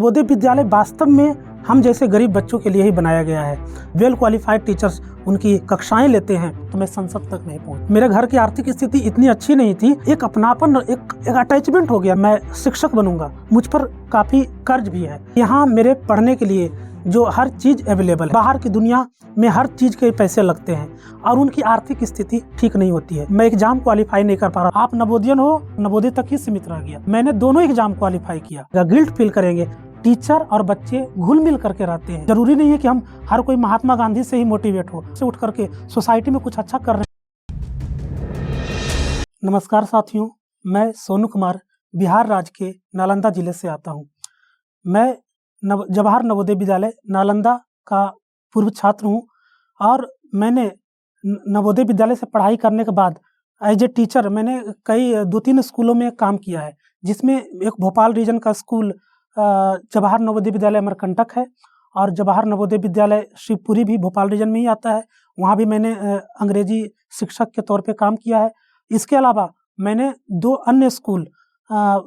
नवोदय विद्यालय वास्तव में हम जैसे गरीब बच्चों के लिए ही बनाया गया है। वेल क्वालिफाइड टीचर्स उनकी कक्षाएं लेते हैं तो मैं संसद तक नहीं पहुंच। मेरे घर की आर्थिक स्थिति इतनी अच्छी नहीं थी, एक अपनापन एक अटैचमेंट हो गया, मैं शिक्षक बनूंगा। मुझ पर काफी कर्ज भी है। यहाँ मेरे पढ़ने के लिए जो हर चीज अवेलेबल है, बाहर की दुनिया में हर चीज के पैसे लगते हैं और उनकी आर्थिक स्थिति ठीक नहीं होती है। मैं एग्जाम क्वालिफाई नहीं कर पा रहा। आप नवोदयन हो, नवोदय तक ही सीमित रह गया। मैंने दोनों एग्जाम क्वालिफाई किया। गिल्ट फील करेंगे। टीचर और बच्चे घुल मिल करके रहते हैं। जरूरी नहीं है कि हम हर कोई महात्मा गांधी से ही मोटिवेट हो, से उठ करके सोसाइटी में कुछ अच्छा कर रहे हैं। नमस्कार साथियों, मैं सोनू कुमार बिहार राज्य के नालंदा जिले से आता हूँ। मैं जवाहर नवोदय विद्यालय नालंदा का पूर्व छात्र हूँ और मैंने नवोदय विद्यालय से पढ़ाई करने के बाद एज ए टीचर मैंने कई 2-3 स्कूलों में काम किया है, जिसमें एक भोपाल रीजन का स्कूल जवाहर नवोदय विद्यालय अमरकंटक है और जवाहर नवोदय विद्यालय शिवपुरी भी भोपाल रीजन में ही आता है। वहाँ भी मैंने अंग्रेजी शिक्षक के तौर पे काम किया है। इसके अलावा मैंने 2 अन्य स्कूल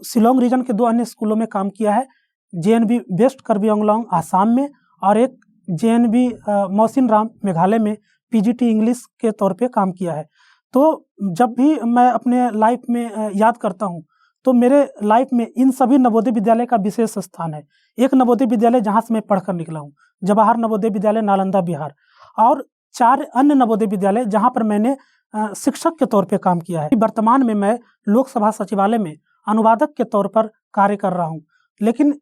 शिलोंग रीजन के 2 अन्य स्कूलों में काम किया है। JNV वेस्ट कार्बी आंगलोंग आसाम में और एक JNV मौसिनराम मेघालय में PGT इंग्लिश के तौर पे काम किया है। तो जब भी मैं अपने लाइफ में याद करता हूँ तो मेरे लाइफ में इन सभी नवोदय विद्यालय का विशेष स्थान है। एक नवोदय विद्यालय जहाँ से मैं पढ़कर निकला हूँ, जवाहर नवोदय विद्यालय नालंदा बिहार, और 4 अन्य नवोदय विद्यालय जहाँ पर मैंने शिक्षक के तौर पे काम किया है। वर्तमान में मैं लोकसभा सचिवालय में अनुवादक के तौर पर कार्य कर रहा हूँ, लेकिन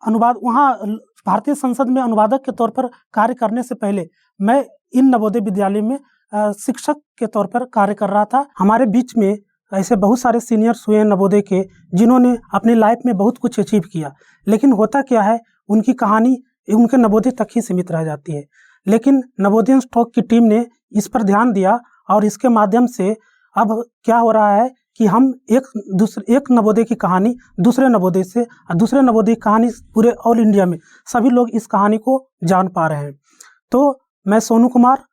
अनुवाद वहाँ भारतीय संसद में अनुवादक के तौर पर कार्य करने से पहले मैं इन नवोदय विद्यालय में शिक्षक के तौर पर कार्य कर रहा था। हमारे बीच में ऐसे बहुत सारे सीनियर्स हुए हैं नवोदय के, जिन्होंने अपनी लाइफ में बहुत कुछ अचीव किया, लेकिन होता क्या है, उनकी कहानी उनके नवोदय तक ही सीमित रह जाती है। लेकिन नवोदय स्टॉक की टीम ने इस पर ध्यान दिया और इसके माध्यम से अब क्या हो रहा है कि हम एक नवोदय की कहानी दूसरे नवोदय से और दूसरे नवोदय की कहानी पूरे ऑल इंडिया में सभी लोग इस कहानी को जान पा रहे हैं। तो मैं सोनू कुमार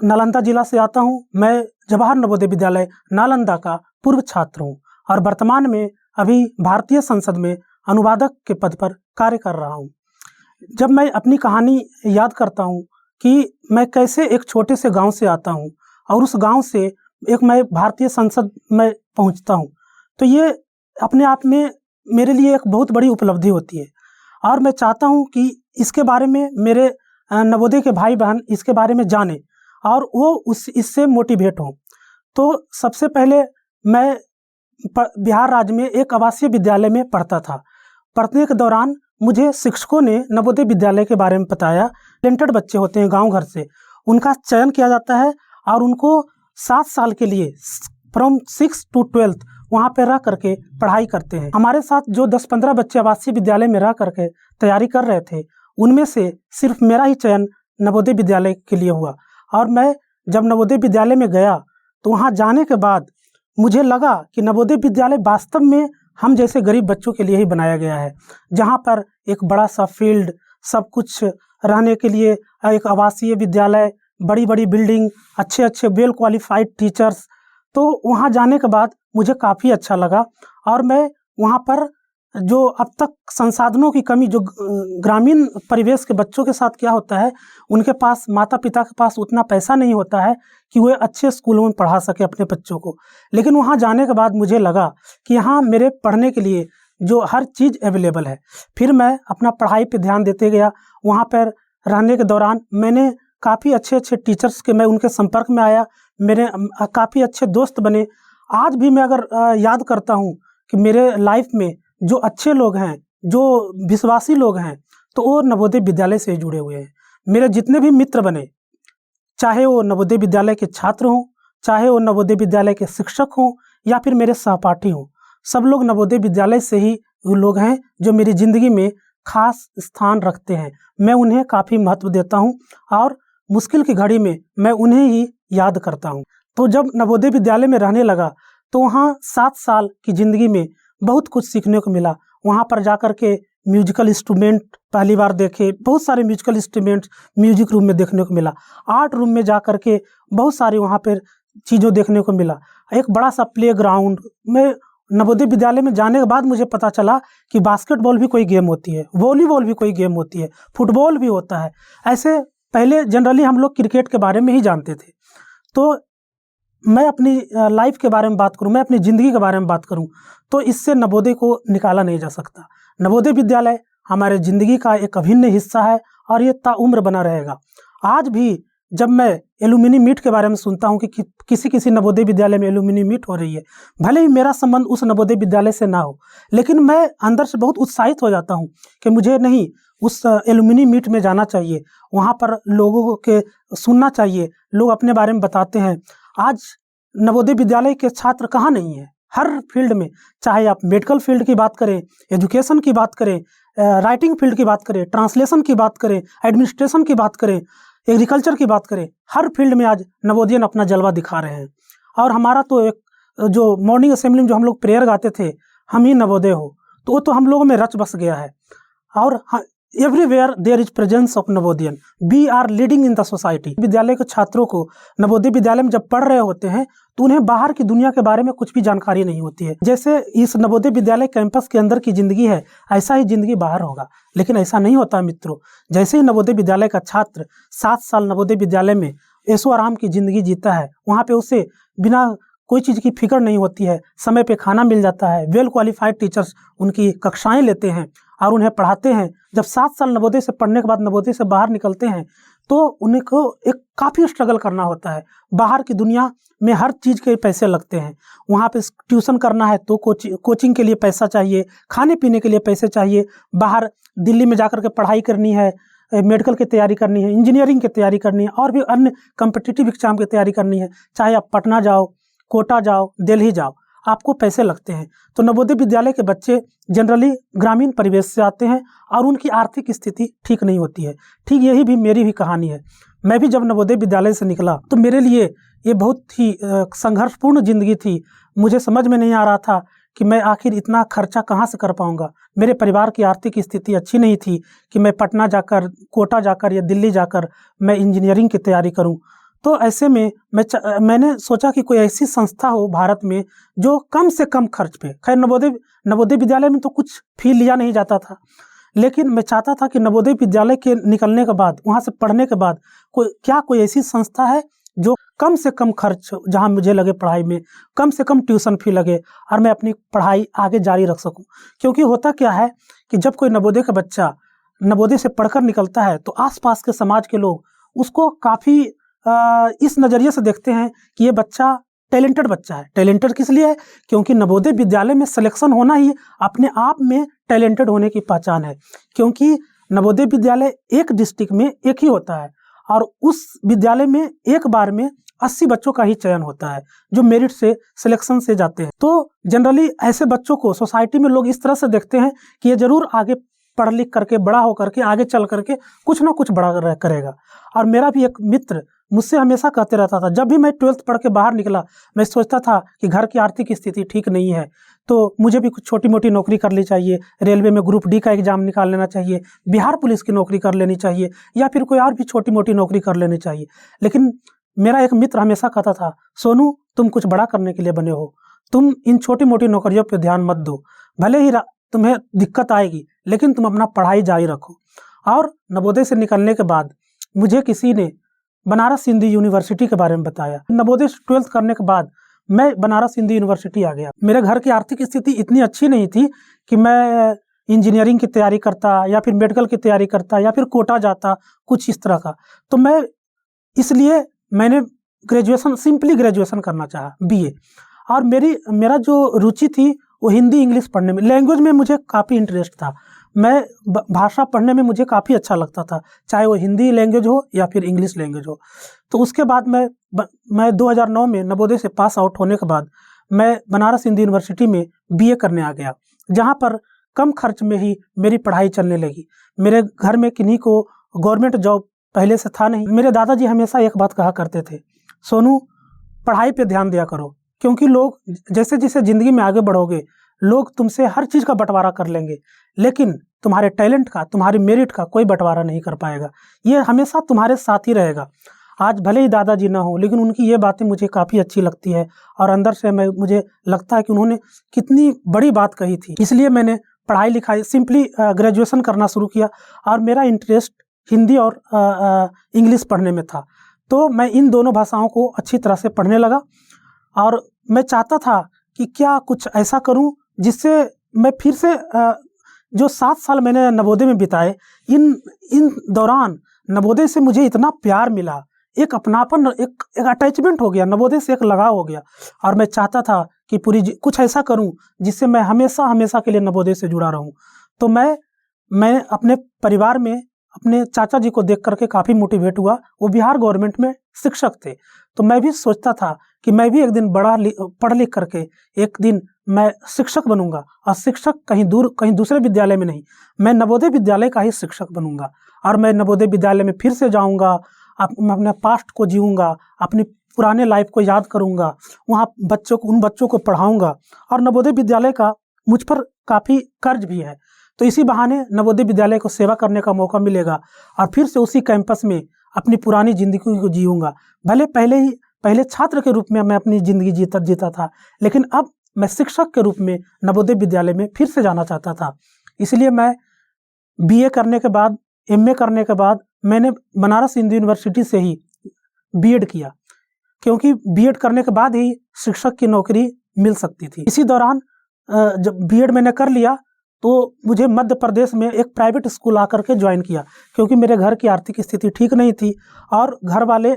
नालंदा जिला से आता हूँ। मैं जवाहर नवोदय विद्यालय नालंदा का पूर्व छात्र हूँ और वर्तमान में अभी भारतीय संसद में अनुवादक के पद पर कार्य कर रहा हूँ। जब मैं अपनी कहानी याद करता हूँ कि मैं कैसे एक छोटे से गांव से आता हूँ और उस गांव से एक मैं भारतीय संसद में पहुँचता हूँ, तो ये अपने आप में मेरे लिए एक बहुत बड़ी उपलब्धि होती है और मैं चाहता हूँ कि इसके बारे में मेरे नवोदय के भाई बहन इसके बारे में जाने और वो इससे मोटिवेट हों। तो सबसे पहले मैं बिहार राज्य में एक आवासीय विद्यालय में पढ़ता था। पढ़ने के दौरान मुझे शिक्षकों ने नवोदय विद्यालय के बारे में बताया। टैलेंटेड बच्चे होते हैं गांव घर से, उनका चयन किया जाता है और उनको 7 साल के लिए फ्रॉम 6 to 12 वहाँ पर रह करके पढ़ाई करते हैं। हमारे साथ जो 10-15 बच्चे आवासीय विद्यालय में रह करके तैयारी कर रहे थे, उनमें से सिर्फ मेरा ही चयन नवोदय विद्यालय के लिए हुआ। और मैं जब नवोदय विद्यालय में गया तो वहाँ जाने के बाद मुझे लगा कि नवोदय विद्यालय वास्तव में हम जैसे गरीब बच्चों के लिए ही बनाया गया है, जहाँ पर एक बड़ा सा फील्ड, सब कुछ रहने के लिए, एक आवासीय विद्यालय, बड़ी बड़ी बिल्डिंग, अच्छे अच्छे वेल क्वालिफाइड टीचर्स। तो वहाँ जाने के बाद मुझे काफ़ी अच्छा लगा और मैं वहाँ पर जो अब तक संसाधनों की कमी, जो ग्रामीण परिवेश के बच्चों के साथ क्या होता है, उनके पास माता पिता के पास उतना पैसा नहीं होता है कि वे अच्छे स्कूलों में पढ़ा सके अपने बच्चों को। लेकिन वहाँ जाने के बाद मुझे लगा कि यहाँ मेरे पढ़ने के लिए जो हर चीज़ अवेलेबल है। फिर मैं अपना पढ़ाई पे ध्यान देते गया। वहाँ पर रहने के दौरान मैंने काफ़ी अच्छे अच्छे टीचर्स के मैं उनके संपर्क में आया, मेरे काफ़ी अच्छे दोस्त बने। आज भी मैं अगर याद करता हूँ कि मेरे लाइफ में जो अच्छे लोग हैं, जो विश्वासी लोग हैं, तो वो नवोदय विद्यालय से जुड़े हुए हैं। मेरे जितने भी मित्र बने, चाहे वो नवोदय विद्यालय के छात्र हों, चाहे वो नवोदय विद्यालय के शिक्षक हों या फिर मेरे सहपाठी हों, सब लोग नवोदय विद्यालय से ही वो लोग हैं जो मेरी ज़िंदगी में खास स्थान रखते हैं। मैं उन्हें काफ़ी महत्व देता हूँ और मुश्किल की घड़ी में मैं उन्हें ही याद करता हूँ। तो जब नवोदय विद्यालय में रहने लगा तो वहाँ 7 साल की ज़िंदगी में बहुत कुछ सीखने को मिला। वहाँ पर जाकर के म्यूजिकल इंस्ट्रूमेंट पहली बार देखे, बहुत सारे म्यूजिकल इंस्ट्रूमेंट म्यूजिक रूम में देखने को मिला। आर्ट रूम में जाकर के बहुत सारी वहाँ पर चीज़ों देखने को मिला। एक बड़ा सा प्ले ग्राउंड में नवोदय विद्यालय में जाने के बाद मुझे पता चला कि बास्केटबॉल भी कोई गेम होती है, वॉलीबॉल भी कोई गेम होती है, फुटबॉल भी होता है। ऐसे पहले जनरली हम लोग क्रिकेट के बारे में ही जानते थे। तो मैं अपनी लाइफ के बारे में बात करूं, मैं अपनी ज़िंदगी के बारे में बात करूं, तो इससे नवोदय को निकाला नहीं जा सकता। नवोदय विद्यालय हमारे ज़िंदगी का एक अभिन्न हिस्सा है और ये ताउम्र बना रहेगा। आज भी जब मैं एलुमिनी मीट के बारे में सुनता हूं कि किसी किसी नवोदय विद्यालय में एलुमिनी मीट हो रही है, भले ही मेरा संबंध उस नवोदय विद्यालय से ना हो, लेकिन मैं अंदर से बहुत उत्साहित हो जाता हूं कि मुझे नहीं उस एलुमिनी मीट में जाना चाहिए, वहाँ पर लोगों के सुनना चाहिए, लोग अपने बारे में बताते हैं। आज नवोदय विद्यालय के छात्र कहाँ नहीं है, हर फील्ड में, चाहे आप मेडिकल फील्ड की बात करें, एजुकेशन की बात करें, राइटिंग फील्ड की बात करें, ट्रांसलेशन की बात करें, एडमिनिस्ट्रेशन की बात करें, एग्रीकल्चर की बात करें, हर फील्ड में आज नवोदयन अपना जलवा दिखा रहे हैं। और हमारा तो एक जो मॉर्निंग असेंबली में जो हम लोग प्रेयर गाते थे, हम ही नवोदय हो, तो वो तो हम लोगों में रच बस गया है। और everywhere there is presence of Navodayan, we are leading in the society. विद्यालय के छात्रों को नवोदय विद्यालय में जब पढ़ रहे होते हैं तो उन्हें बाहर की दुनिया के बारे में कुछ भी जानकारी नहीं होती है। जैसे इस नवोदय विद्यालय कैंपस के अंदर की जिंदगी है, ऐसा ही जिंदगी बाहर होगा, लेकिन ऐसा नहीं होता मित्रों। जैसे ही नवोदय विद्यालय का छात्र 7 साल नवोदय विद्यालय में ऐशो आराम की जिंदगी जीता है, वहाँ पे उसे बिना कोई चीज़ की फिक्र नहीं होती है, समय पे खाना मिल जाता है, वेल क्वालिफाइड टीचर्स उनकी कक्षाएं लेते हैं और उन्हें पढ़ाते हैं। जब 7 साल नवोदय से पढ़ने के बाद नवोदय से बाहर निकलते हैं तो उनको एक काफ़ी स्ट्रगल करना होता है। बाहर की दुनिया में हर चीज़ के पैसे लगते हैं, वहाँ पे ट्यूशन करना है तो कोचिंग के लिए पैसा चाहिए, खाने पीने के लिए पैसे चाहिए, बाहर दिल्ली में जाकर के पढ़ाई करनी है, मेडिकल की तैयारी करनी है, इंजीनियरिंग की तैयारी करनी है और भी अन्य कम्पिटिटिव एग्जाम की तैयारी करनी है। चाहे आप पटना जाओ, कोटा जाओ, दिल्ली जाओ, आपको पैसे लगते हैं। तो नवोदय विद्यालय के बच्चे जनरली ग्रामीण परिवेश से आते हैं और उनकी आर्थिक स्थिति ठीक नहीं होती है। ठीक यही भी मेरी भी कहानी है। मैं भी जब नवोदय विद्यालय से निकला तो मेरे लिए ये बहुत ही संघर्षपूर्ण जिंदगी थी। मुझे समझ में नहीं आ रहा था कि मैं आखिर इतना खर्चा कहाँ से कर पाऊंगा। मेरे परिवार की आर्थिक स्थिति अच्छी नहीं थी कि मैं पटना जाकर, कोटा जाकर या दिल्ली जाकर मैं इंजीनियरिंग की तैयारी करूं। तो ऐसे में मैंने सोचा कि कोई ऐसी संस्था हो भारत में जो कम से कम खर्च पे, खैर नवोदय विद्यालय में तो कुछ फी लिया नहीं जाता था, लेकिन मैं चाहता था कि नवोदय विद्यालय के निकलने के बाद, वहाँ से पढ़ने के बाद कोई ऐसी संस्था है जो कम से कम खर्च, जहाँ मुझे लगे पढ़ाई में कम से कम ट्यूशन फी लगे और मैं अपनी पढ़ाई आगे जारी रख सकूँ। क्योंकि होता क्या है कि जब कोई नवोदय का बच्चा नवोदय से पढ़कर निकलता है तो आसपास के समाज के लोग उसको काफ़ी इस नज़रिए से देखते हैं कि ये बच्चा टैलेंटेड बच्चा है। टैलेंटेड किस लिए है? क्योंकि नवोदय विद्यालय में सिलेक्शन होना ही अपने आप में टैलेंटेड होने की पहचान है। क्योंकि नवोदय विद्यालय एक डिस्ट्रिक्ट में एक ही होता है और उस विद्यालय में एक बार में 80 बच्चों का ही चयन होता है जो मेरिट से सिलेक्शन से जाते हैं। तो जनरली ऐसे बच्चों को सोसाइटी में लोग इस तरह से देखते हैं कि ये जरूर आगे पढ़ लिख करके, बड़ा हो करके, आगे चल करके कुछ ना कुछ बड़ा करेगा। और मेरा भी एक मित्र मुझसे हमेशा कहते रहता था, जब भी मैं 12th पढ़ के बाहर निकला, मैं सोचता था कि घर की आर्थिक स्थिति ठीक नहीं है तो मुझे भी कुछ छोटी मोटी नौकरी कर ली चाहिए, रेलवे में ग्रुप डी का एग्जाम निकाल लेना चाहिए, बिहार पुलिस की नौकरी कर लेनी चाहिए या फिर कोई और भी छोटी मोटी नौकरी कर लेनी चाहिए। लेकिन मेरा एक मित्र हमेशा कहता था, सोनू तुम कुछ बड़ा करने के लिए बने हो, तुम इन छोटी मोटी नौकरियों पर ध्यान मत दो, भले ही तुम्हें दिक्कत आएगी लेकिन तुम अपना पढ़ाई जारी रखो। और नवोदय से निकलने के बाद मुझे किसी ने बनारस हिंदू यूनिवर्सिटी के बारे में बताया। नवोदय 12th करने के बाद मैं बनारस हिंदू यूनिवर्सिटी आ गया। मेरे घर की आर्थिक स्थिति इतनी अच्छी नहीं थी कि मैं इंजीनियरिंग की तैयारी करता या फिर मेडिकल की तैयारी करता या फिर कोटा जाता, कुछ इस तरह का। तो मैं इसलिए मैंने सिंपली ग्रेजुएशन करना चाहा, BA। और मेरा जो रुचि थी वो हिंदी इंग्लिश पढ़ने में, लैंग्वेज में मुझे काफ़ी इंटरेस्ट था। मैं भाषा पढ़ने में मुझे काफ़ी अच्छा लगता था, चाहे वो हिंदी लैंग्वेज हो या फिर इंग्लिश लैंग्वेज हो। तो उसके बाद मैं 2009 में नवोदय से पास आउट होने के बाद मैं बनारस हिंदू यूनिवर्सिटी में BA करने आ गया, जहाँ पर कम खर्च में ही मेरी पढ़ाई चलने लगी। मेरे घर में किन्हीं को गवर्नमेंट जॉब पहले से था नहीं। मेरे दादाजी हमेशा एक बात कहा करते थे, सोनू पढ़ाई पे ध्यान दिया करो, क्योंकि लोग जैसे जैसे ज़िंदगी में आगे बढ़ोगे लोग तुमसे हर चीज़ का बंटवारा कर लेंगे, लेकिन तुम्हारे टैलेंट का, तुम्हारी मेरिट का कोई बंटवारा नहीं कर पाएगा। ये हमेशा तुम्हारे साथ ही रहेगा। आज भले ही दादाजी ना हो, लेकिन उनकी ये बातें मुझे काफ़ी अच्छी लगती है और अंदर से मुझे लगता है कि उन्होंने कितनी बड़ी बात कही थी। इसलिए मैंने पढ़ाई लिखाई सिंपली ग्रेजुएशन करना शुरू किया और मेरा इंटरेस्ट हिंदी और इंग्लिश पढ़ने में था। तो मैं इन दोनों भाषाओं को अच्छी तरह से पढ़ने लगा और मैं चाहता था कि क्या कुछ ऐसा करूं जिससे मैं फिर से जो 7 साल मैंने नवोदय में बिताए, इन दौरान नवोदय से मुझे इतना प्यार मिला, एक अपनापन, एक अटैचमेंट हो गया, नवोदय से एक लगाव हो गया और मैं चाहता था कि कुछ ऐसा करूं जिससे मैं हमेशा हमेशा के लिए नवोदय से जुड़ा रहूं। तो मैं अपने परिवार में अपने चाचा जी को देख करके काफ़ी मोटिवेट हुआ। वो बिहार गवर्नमेंट में शिक्षक थे, तो मैं भी सोचता था कि मैं भी एक दिन पढ़ लिख करके एक दिन मैं शिक्षक बनूंगा और शिक्षक कहीं दूसरे विद्यालय में नहीं, मैं नवोदय विद्यालय का ही शिक्षक बनूंगा और मैं नवोदय विद्यालय में फिर से जाऊंगा, अपने पास्ट को जीऊँगा, अपनी पुराने लाइफ को याद करूँगा, वहाँ उन बच्चों को पढ़ाऊँगा और नवोदय विद्यालय का मुझ पर काफ़ी कर्ज भी है, तो इसी बहाने नवोदय विद्यालय को सेवा करने का मौका मिलेगा और फिर से उसी कैंपस में अपनी पुरानी ज़िंदगी को जीऊँगा। भले पहले छात्र के रूप में मैं अपनी ज़िंदगी जीता था, लेकिन अब मैं शिक्षक के रूप में नवोदय विद्यालय में फिर से जाना चाहता था। इसलिए मैं BA करने के बाद, MA करने के बाद मैंने बनारस हिंदू यूनिवर्सिटी से ही B.Ed किया, क्योंकि B.Ed करने के बाद ही शिक्षक की नौकरी मिल सकती थी। इसी दौरान जब B.Ed मैंने कर लिया तो मुझे मध्य प्रदेश में एक प्राइवेट स्कूल आकर के ज्वाइन किया, क्योंकि मेरे घर की आर्थिक स्थिति ठीक नहीं थी और घर वाले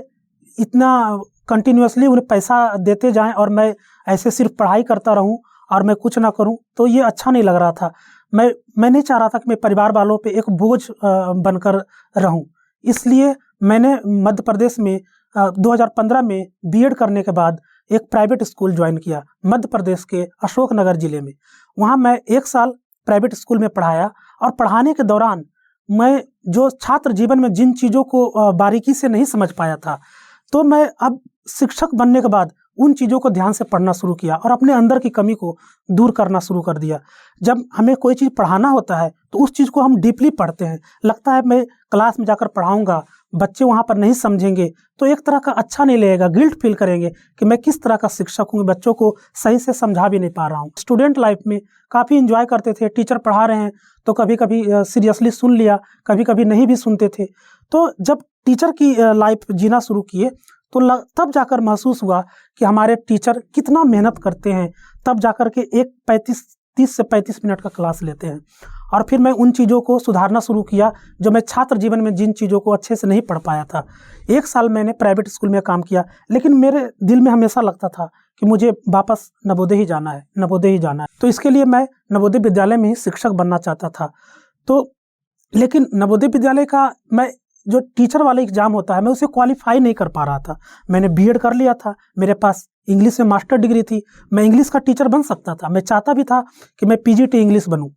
इतना कंटिन्यूसली उन्हें पैसा देते जाएं और मैं ऐसे सिर्फ पढ़ाई करता रहूं और मैं कुछ ना करूं, तो ये अच्छा नहीं लग रहा था। मैं नहीं चाह रहा था कि मैं परिवार वालों पे एक बोझ बनकर रहूं। इसलिए मैंने मध्य प्रदेश में 2015 में B.Ed करने के बाद एक प्राइवेट स्कूल ज्वाइन किया मध्य प्रदेश के अशोकनगर जिले में। वहाँ मैं 1 साल प्राइवेट स्कूल में पढ़ाया और पढ़ाने के दौरान मैं जो छात्र जीवन में जिन चीज़ों को बारीकी से नहीं समझ पाया था, तो मैं अब शिक्षक बनने के बाद उन चीज़ों को ध्यान से पढ़ना शुरू किया और अपने अंदर की कमी को दूर करना शुरू कर दिया। जब हमें कोई चीज़ पढ़ाना होता है तो उस चीज़ को हम डीपली पढ़ते हैं। लगता है मैं क्लास में जाकर पढ़ाऊँगा, बच्चे वहाँ पर नहीं समझेंगे तो एक तरह का अच्छा नहीं लगेगा, गिल्ट फील करेंगे कि मैं किस तरह का शिक्षक हूँ, बच्चों को सही से समझा भी नहीं पा रहा हूँ। स्टूडेंट लाइफ में काफ़ी इंजॉय करते थे, टीचर पढ़ा रहे हैं तो कभी कभी सीरियसली सुन लिया, कभी कभी नहीं भी सुनते थे। तो जब टीचर की लाइफ जीना शुरू किए तो तब जाकर महसूस हुआ कि हमारे टीचर कितना मेहनत करते हैं, तब जाकर के 30 से 35 मिनट का क्लास लेते हैं। और फिर मैं उन चीज़ों को सुधारना शुरू किया जो मैं छात्र जीवन में जिन चीज़ों को अच्छे से नहीं पढ़ पाया था। 1 साल मैंने प्राइवेट स्कूल में काम किया, लेकिन मेरे दिल में हमेशा लगता था कि मुझे वापस नवोदय ही जाना है, नवोदय ही जाना है। तो इसके लिए मैं नवोदय विद्यालय में ही शिक्षक बनना चाहता था। तो लेकिन नवोदय विद्यालय का मैं जो टीचर वाला एग्ज़ाम होता है मैं उसे क्वालिफाई नहीं कर पा रहा था। मैंने B.Ed कर लिया था, मेरे पास इंग्लिश में मास्टर डिग्री थी, मैं इंग्लिश का टीचर बन सकता था, मैं चाहता भी था कि मैं PGT इंग्लिश बनूं,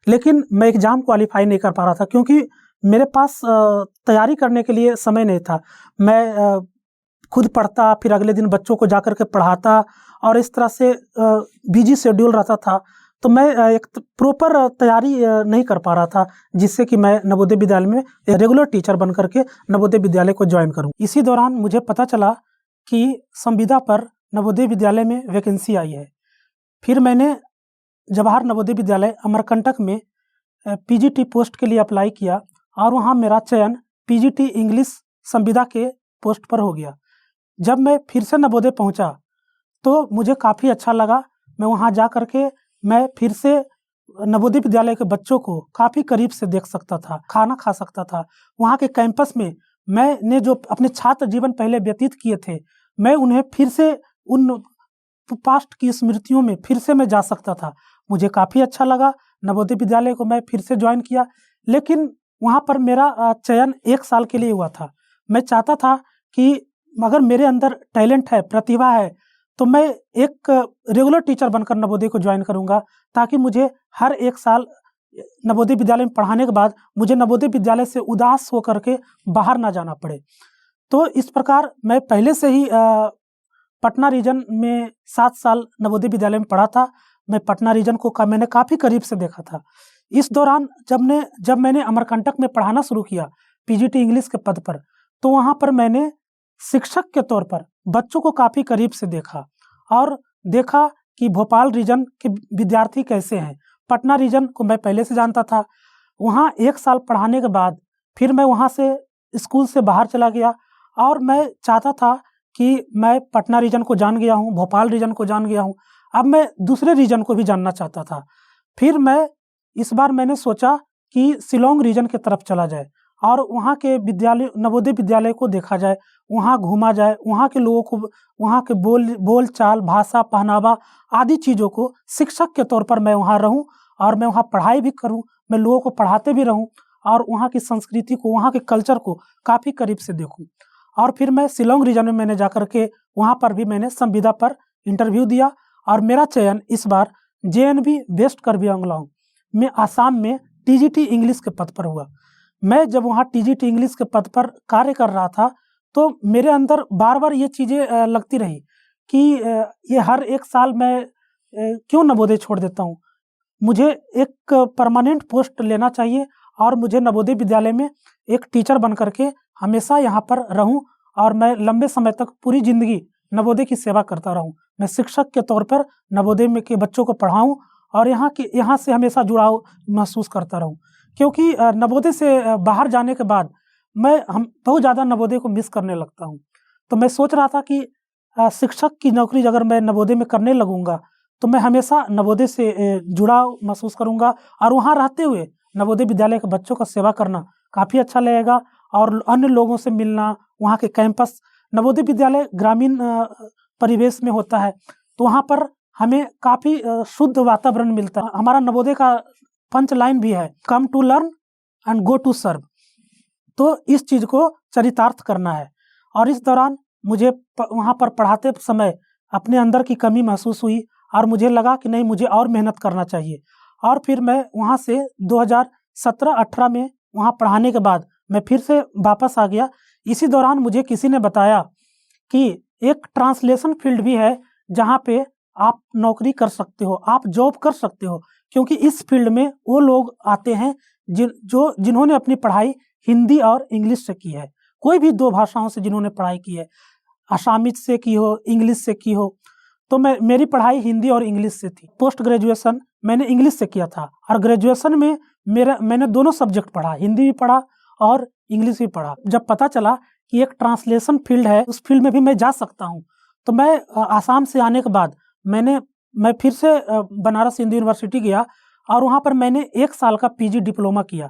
लेकिन मैं एग्ज़ाम क्वालिफाई नहीं कर पा रहा था क्योंकि मेरे पास तैयारी करने के लिए समय नहीं था। मैं खुद पढ़ता, फिर अगले दिन बच्चों को जाकर के पढ़ाता और इस तरह से बिजी शेड्यूल रहता था, तो मैं एक प्रॉपर तैयारी नहीं कर पा रहा था जिससे कि मैं नवोदय विद्यालय में रेगुलर टीचर बन करके नवोदय विद्यालय को ज्वाइन करूं। इसी दौरान मुझे पता चला कि संविदा पर नवोदय विद्यालय में वैकेंसी आई है। फिर मैंने जवाहर नवोदय विद्यालय अमरकंटक में PGT पोस्ट के लिए अप्लाई किया और वहाँ मेरा चयन PGT इंग्लिश संविदा के पोस्ट पर हो गया। जब मैं फिर से नवोदय पहुँचा तो मुझे काफ़ी अच्छा लगा। मैं वहाँ जा कर के मैं फिर से नवोदय विद्यालय के बच्चों को काफ़ी करीब से देख सकता था, खाना खा सकता था। वहाँ के कैंपस में मैंने जो अपने छात्र जीवन पहले व्यतीत किए थे, मैं उन्हें फिर से उन पास्ट की स्मृतियों में फिर से मैं जा सकता था। मुझे काफ़ी अच्छा लगा। नवोदय विद्यालय को मैं फिर से ज्वाइन किया, लेकिन वहाँ पर मेरा चयन 1 साल के लिए हुआ था। मैं चाहता था कि अगर मेरे अंदर टैलेंट है, प्रतिभा है, तो मैं एक रेगुलर टीचर बनकर नवोदय को ज्वाइन करूंगा, ताकि मुझे हर 1 साल नवोदय विद्यालय में पढ़ाने के बाद मुझे नवोदय विद्यालय से उदास होकर के बाहर ना जाना पड़े। तो इस प्रकार मैं पहले से ही पटना रीजन में 7 साल नवोदय विद्यालय में पढ़ा था। मैं पटना रीजन को मैंने काफ़ी करीब से देखा था। इस दौरान जब मैंने अमरकंटक में पढ़ाना शुरू किया PGT इंग्लिश के पद पर, तो वहाँ पर मैंने शिक्षक के तौर पर बच्चों को काफ़ी करीब से देखा और देखा कि भोपाल रीजन के विद्यार्थी कैसे हैं। पटना रीजन को मैं पहले से जानता था। वहाँ 1 साल पढ़ाने के बाद फिर मैं वहाँ से स्कूल से बाहर चला गया और मैं चाहता था कि मैं पटना रीजन को जान गया हूँ, भोपाल रीजन को जान गया हूँ, अब मैं दूसरे रीजन को भी जानना चाहता था। फिर इस बार मैंने सोचा कि शिलांग रीजन की तरफ चला जाए और वहाँ के विद्यालय, नवोदय विद्यालय को देखा जाए, वहाँ घूमा जाए, वहाँ के लोगों को, वहाँ के बोल चाल, भाषा, पहनावा आदि चीज़ों को शिक्षक के तौर पर मैं वहाँ रहूँ और मैं वहाँ पढ़ाई भी करूँ, मैं लोगों को पढ़ाते भी रहूँ और वहाँ की संस्कृति को, वहाँ के कल्चर को काफ़ी करीब से देखूँ। और फिर मैं शिलांग रीजन में मैंने जाकर के वहाँ पर भी मैंने संविदा पर इंटरव्यू दिया और मेरा चयन इस बार JNV वेस्ट कार्बी आंगलॉन्ग में आसाम में TGT इंग्लिश के पद पर हुआ। मैं जब वहाँ TGT इंग्लिश के पद पर कार्य कर रहा था तो मेरे अंदर बार बार ये चीज़ें लगती रही कि ये हर 1 साल मैं क्यों नवोदय छोड़ देता हूँ। मुझे एक परमानेंट पोस्ट लेना चाहिए और मुझे नवोदय विद्यालय में एक टीचर बन करके हमेशा यहाँ पर रहूँ और मैं लंबे समय तक पूरी ज़िंदगी नवोदय की सेवा करता रहूँ। मैं शिक्षक के तौर पर नवोदय में के बच्चों को पढ़ाऊँ और यहाँ से हमेशा जुड़ाव महसूस करता रहूँ, क्योंकि नवोदय से बाहर जाने के बाद हम बहुत ज़्यादा नवोदय को मिस करने लगता हूँ। तो मैं सोच रहा था कि शिक्षक की नौकरी अगर मैं नवोदय में करने लगूँगा तो मैं हमेशा नवोदय से जुड़ाव महसूस करूँगा और वहाँ रहते हुए नवोदय विद्यालय के बच्चों का सेवा करना काफ़ी अच्छा लगेगा और अन्य लोगों से मिलना, वहाँ के कैंपस, नवोदय विद्यालय ग्रामीण परिवेश में होता है तो वहाँ पर हमें काफ़ी शुद्ध वातावरण मिलता है। हमारा नवोदय का पंच लाइन भी है, come to learn and go to serve. तो इस चीज़ को चरितार्थ करना है और इस दौरान मुझे वहाँ पर पढ़ाते समय अपने अंदर की कमी महसूस हुई और मुझे लगा कि नहीं, मुझे और मेहनत करना चाहिए। और फिर मैं वहाँ से 2017-18 में वहाँ पढ़ाने के बाद मैं फिर से वापस आ गया। इसी दौरान मुझे किसी ने बताया कि एक ट्रांसलेशन फील्ड भी है जहाँ पे आप नौकरी कर सकते हो, आप जॉब कर सकते हो, क्योंकि इस फील्ड में वो लोग आते हैं जिन्होंने अपनी पढ़ाई हिंदी और इंग्लिश से की है, कोई भी 2 भाषाओं से जिन्होंने पढ़ाई की है, असामीज से की हो, इंग्लिश से की हो। तो मेरी पढ़ाई हिंदी और इंग्लिश से थी। पोस्ट ग्रेजुएशन मैंने इंग्लिश से किया था और ग्रेजुएशन में मैंने दोनों सब्जेक्ट पढ़ा, हिंदी भी पढ़ा और इंग्लिश भी पढ़ा। जब पता चला कि एक ट्रांसलेशन फील्ड है, उस फील्ड में भी मैं जा सकता हूँ, तो मैं आसाम से आने के बाद मैं फिर से बनारस हिंदू यूनिवर्सिटी गया और वहाँ पर मैंने 1 साल का PG डिप्लोमा किया,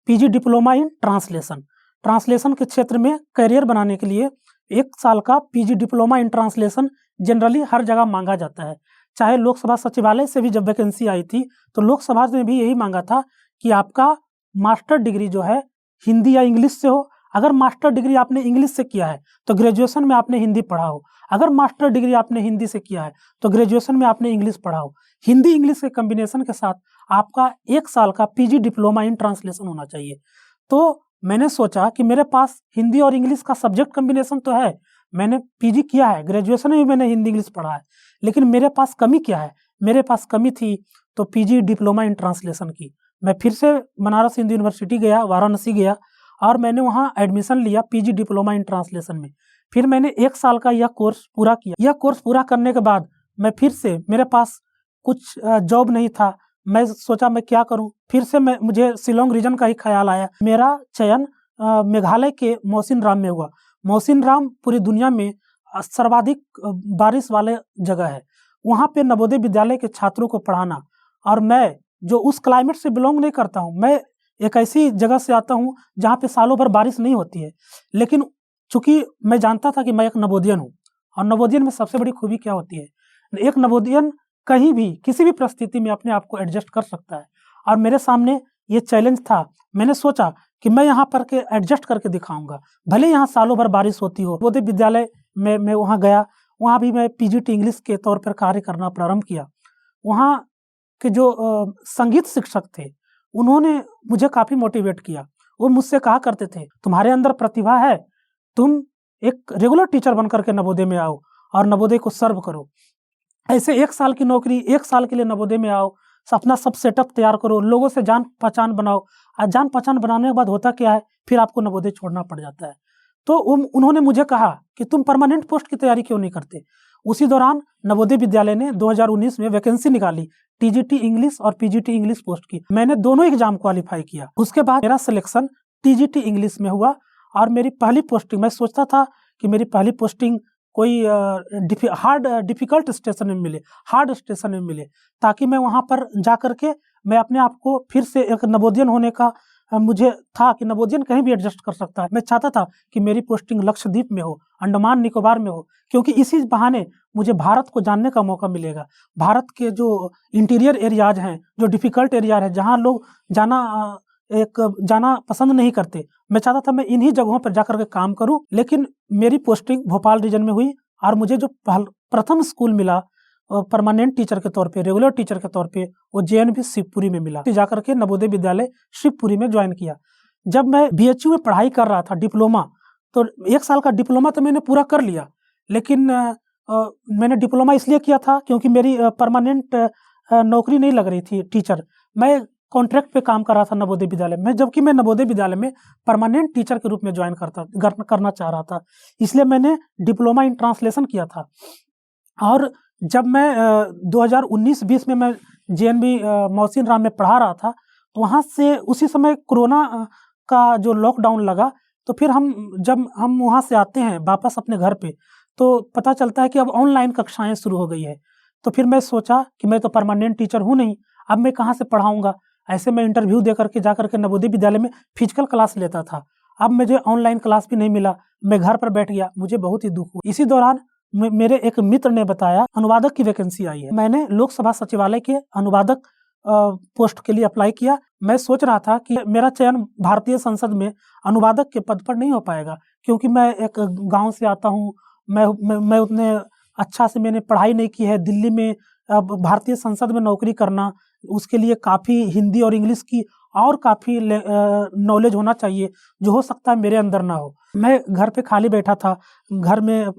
PG डिप्लोमा इन ट्रांसलेशन के क्षेत्र में करियर बनाने के लिए 1 साल का PG diploma in translation generally हर जगह मांगा जाता है। चाहे लोकसभा सचिवालय से भी जब वैकेंसी आई थी तो लोकसभा ने भी यही मांगा था कि आपका मास्टर डिग्री जो है हिंदी या इंग्लिश से हो। अगर मास्टर डिग्री आपने इंग्लिश से किया है तो ग्रेजुएशन में आपने हिंदी पढ़ा हो, अगर मास्टर डिग्री आपने हिंदी से किया है तो ग्रेजुएशन में आपने इंग्लिश पढ़ा हो। हिंदी इंग्लिश के कम्बिनेशन के साथ आपका 1 साल का PG डिप्लोमा इन ट्रांसलेशन होना चाहिए। तो मैंने सोचा कि मेरे पास हिंदी और इंग्लिश का सब्जेक्ट कम्बिनेशन तो है, मैंने PG किया है, ग्रेजुएशन में भी मैंने हिंदी इंग्लिश पढ़ा है, लेकिन मेरे पास कमी क्या है? मेरे पास कमी थी तो PG डिप्लोमा इन ट्रांसलेशन की। मैं फिर से बनारस हिंदू यूनिवर्सिटी गया, वाराणसी गया और मैंने वहाँ एडमिशन लिया PG डिप्लोमा इन ट्रांसलेशन में। फिर मैंने 1 साल का यह कोर्स पूरा किया। यह कोर्स पूरा करने के बाद मैं फिर से, मेरे पास कुछ जॉब नहीं था, मैं सोचा मैं क्या करूं। फिर से मुझे शिलांग रीजन का ही ख्याल आया। मेरा चयन मेघालय के मौसिन राम में हुआ। मौसिन राम पूरी दुनिया में सर्वाधिक बारिश वाले जगह है, वहाँ पे नवोदय विद्यालय के छात्रों को पढ़ाना, और मैं जो उस क्लाइमेट से बिलोंग नहीं करता हूँ, मैं एक ऐसी जगह से आता हूँ जहाँ पे सालों भर बारिश नहीं होती है, लेकिन चूंकि मैं जानता था कि मैं एक नवोदियन हूँ, और नवोदियन में सबसे बड़ी खूबी क्या होती है, एक नवोदियन कहीं भी किसी भी परिस्थिति में अपने आप को एडजस्ट कर सकता है। और मेरे सामने ये चैलेंज था। मैंने सोचा कि मैं यहाँ पर के एडजस्ट करके दिखाऊंगा, भले यहाँ सालों भर बारिश होती हो। नवोदय विद्यालय में मैं वहाँ गया, वहाँ भी मैं PGT इंग्लिश के तौर पर कार्य करना प्रारंभ किया। वहाँ के जो संगीत शिक्षक थे उन्होंने मुझे काफ़ी मोटिवेट किया। वो मुझसे कहा करते थे, तुम्हारे अंदर प्रतिभा है, तुम एक रेगुलर टीचर बनकर के नवोदय में आओ और नवोदय को सर्व करो। ऐसे 1 साल की नौकरी, 1 साल के लिए नवोदय में आओ, अपना सब सेटअप तैयार करो, लोगों से जान पहचान बनाओ। और जान पहचान बनाने के बाद होता क्या है, फिर आपको नवोदय छोड़ना पड़ जाता है। तो उन्होंने मुझे कहा कि तुम परमानेंट पोस्ट की तैयारी क्यों नहीं करते। उसी दौरान नवोदय विद्यालय ने 2019 में वैकेंसी निकाली टीजीटी इंग्लिश और पीजीटी इंग्लिश पोस्ट की। मैंने दोनों एग्जाम क्वालिफाई किया। उसके बाद मेरा सिलेक्शन टीजीटी इंग्लिश में हुआ और मेरी पहली पोस्टिंग, मैं सोचता था कि मेरी पहली पोस्टिंग कोई डिफिकल्ट स्टेशन में मिले, हार्ड स्टेशन में मिले, ताकि मैं वहाँ पर जा कर के मैं अपने आप को फिर से एक नवोदियन होने का मुझे था कि नवोदियन कहीं भी एडजस्ट कर सकता है। मैं चाहता था कि मेरी पोस्टिंग लक्षद्वीप में हो, अंडमान निकोबार में हो, क्योंकि इसी बहाने मुझे भारत को जानने का मौका मिलेगा। भारत के जो इंटीरियर एरियाज हैं, जो डिफिकल्ट एरिया है, जहाँ लोग जाना पसंद नहीं करते, मैं चाहता था मैं इन्हीं जगहों पर जाकर के काम करूं। लेकिन मेरी पोस्टिंग भोपाल रीजन में हुई और मुझे जो प्रथम स्कूल मिला परमानेंट टीचर के तौर पे, रेगुलर टीचर के तौर पे, वो जेएनवी शिवपुरी में मिला। जाकर के नवोदय विद्यालय शिवपुरी में ज्वाइन किया। जब मैं बीएचयू में पढ़ाई कर रहा था डिप्लोमा, तो 1 साल का डिप्लोमा तो मैंने पूरा कर लिया, लेकिन मैंने डिप्लोमा इसलिए किया था क्योंकि मेरी परमानेंट नौकरी नहीं लग रही थी टीचर। मैं कॉन्ट्रैक्ट पे काम कर रहा था नवोदय विद्यालय में, जबकि मैं नवोदय विद्यालय में परमानेंट टीचर के रूप में ज्वाइन करना चाह रहा था। इसलिए मैंने डिप्लोमा इन ट्रांसलेशन किया था। और जब मैं 2019-20 में मैं जेएनवी मोहसिन राम में पढ़ा रहा था, तो वहाँ से उसी समय कोरोना का जो लॉकडाउन लगा, तो फिर जब हम वहाँ से आते हैं वापस अपने घर पे, तो पता चलता है कि अब ऑनलाइन कक्षाएं शुरू हो गई है। तो फिर मैं सोचा कि मैं तो परमानेंट टीचर हूँ नहीं, अब मैं कहाँ से पढ़ाऊँगा। ऐसे मैं इंटरव्यू दे करके जाकर के नवोदय विद्यालय में फिजिकल क्लास लेता था। अब मुझे ऑनलाइन क्लास भी नहीं मिला, मैं घर पर बैठ गया, मुझे बहुत ही दुख हुआ। इसी दौरान मेरे एक मित्र ने बताया अनुवादक की वैकेंसी आई है। मैंने लोकसभा सचिवालय के अनुवादक पोस्ट के लिए अप्लाई किया। मैं सोच रहा था कि मेरा चयन भारतीय संसद में अनुवादक के पद पर नहीं हो पाएगा, क्योंकि मैं एक गांव से आता हूँ, मैं उतने अच्छा से मैंने पढ़ाई नहीं की है। दिल्ली में भारतीय संसद में नौकरी करना, उसके लिए काफ़ी हिंदी और इंग्लिश की और काफ़ी नॉलेज होना चाहिए, जो हो सकता है मेरे अंदर ना हो। मैं घर पे खाली बैठा था, घर में